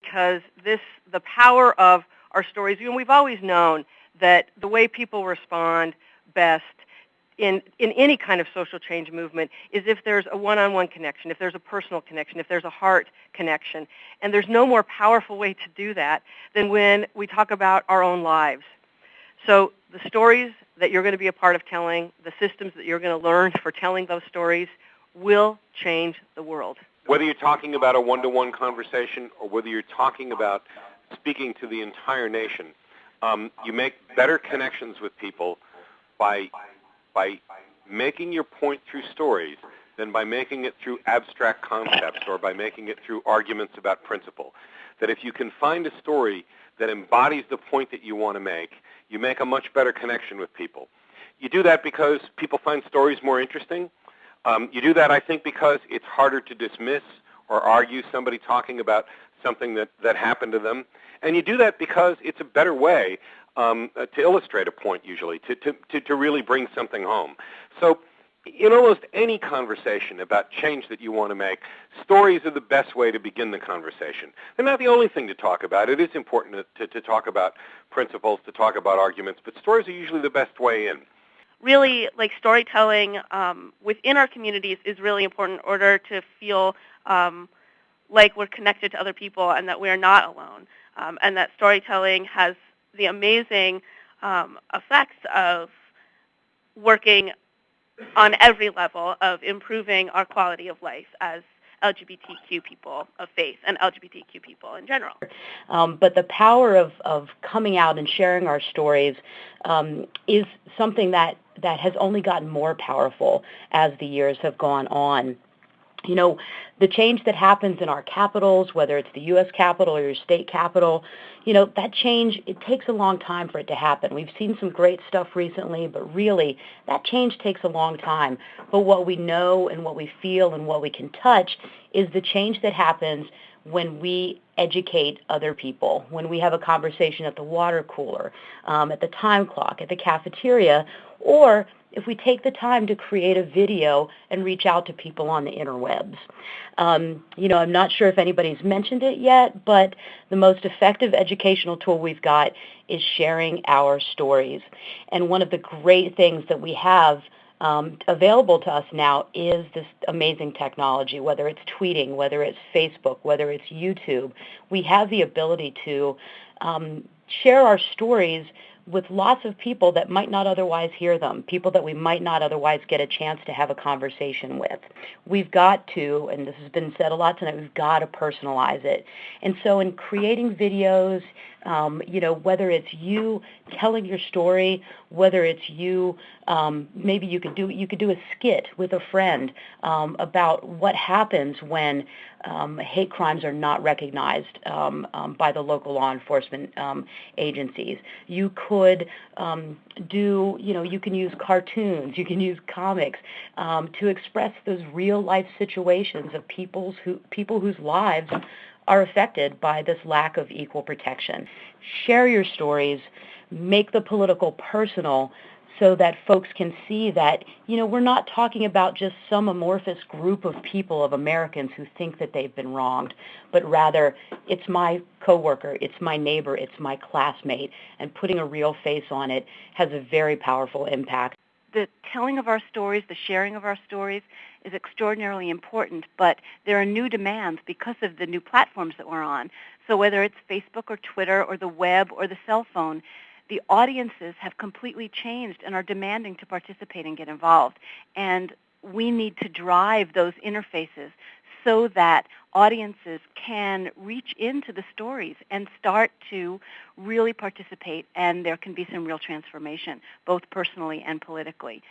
because the power of our stories, we've always known that the way people respond best in any kind of social change movement is if there's a one-on-one connection, if there's a personal connection, if there's a heart connection. And there's no more powerful way to do that than when we talk about our own lives. So the stories that you're going to be a part of telling, the systems that you're going to learn for telling those stories will change the world. Whether you're talking about a one-to-one conversation or whether you're talking about speaking to the entire nation, you make better connections with people by making your point through stories than by making it through abstract concepts or by making it through arguments about principle. That if you can find a story that embodies the point that you want to make, you make a much better connection with people. You do that because people find stories more interesting. You do that, I think, because it's harder to dismiss or argue somebody talking about something that happened to them. And you do that because it's a better way to illustrate a point, usually, to really bring something home. So in almost any conversation about change that you want to make, stories are the best way to begin the conversation. They're not the only thing to talk about. It is important to talk about principles, to talk about arguments, but stories are usually the best way in. Really, like storytelling within our communities is really important in order to feel like we're connected to other people and that we are not alone, and that storytelling has the amazing effects of working on every level of improving our quality of life as LGBTQ people of faith and LGBTQ people in general. But the power of coming out and sharing our stories is something that has only gotten more powerful as the years have gone on. You know, the change that happens in our capitals, whether it's the U.S. Capitol or your state capitol, you know, that change, it takes a long time for it to happen. We've seen some great stuff recently, but really, that change takes a long time. But what we know and what we feel and what we can touch is the change that happens when we educate other people, when we have a conversation at the water cooler, at the time clock, at the cafeteria, or if we take the time to create a video and reach out to people on the interwebs. You know, I'm not sure if anybody's mentioned it yet, but the most effective educational tool we've got is sharing our stories. And one of the great things that we have available to us now is this amazing technology, whether it's tweeting, whether it's Facebook, whether it's YouTube. We have the ability to share our stories with lots of people that might not otherwise hear them, people that we might not otherwise get a chance to have a conversation with. We've got to, and this has been said a lot tonight, we've got to personalize it. And so in creating videos, you know, whether it's you telling your story, whether it's you, maybe you could do a skit with a friend about what happens when hate crimes are not recognized by the local law enforcement agencies. You could you can use cartoons, you can use comics to express those real life situations of people whose lives are affected by this lack of equal protection. Share your stories, make the political personal so that folks can see that, you know, we're not talking about just some amorphous group of people, of Americans who think that they've been wronged, but rather it's my coworker, it's my neighbor, it's my classmate, and putting a real face on it has a very powerful impact. The telling of our stories, the sharing of our stories is extraordinarily important, but there are new demands because of the new platforms that we're on. So whether it's Facebook or Twitter or the web or the cell phone, the audiences have completely changed and are demanding to participate and get involved. And we need to drive those interfaces so that audiences can reach into the stories and start to really participate, and there can be some real transformation, both personally and politically.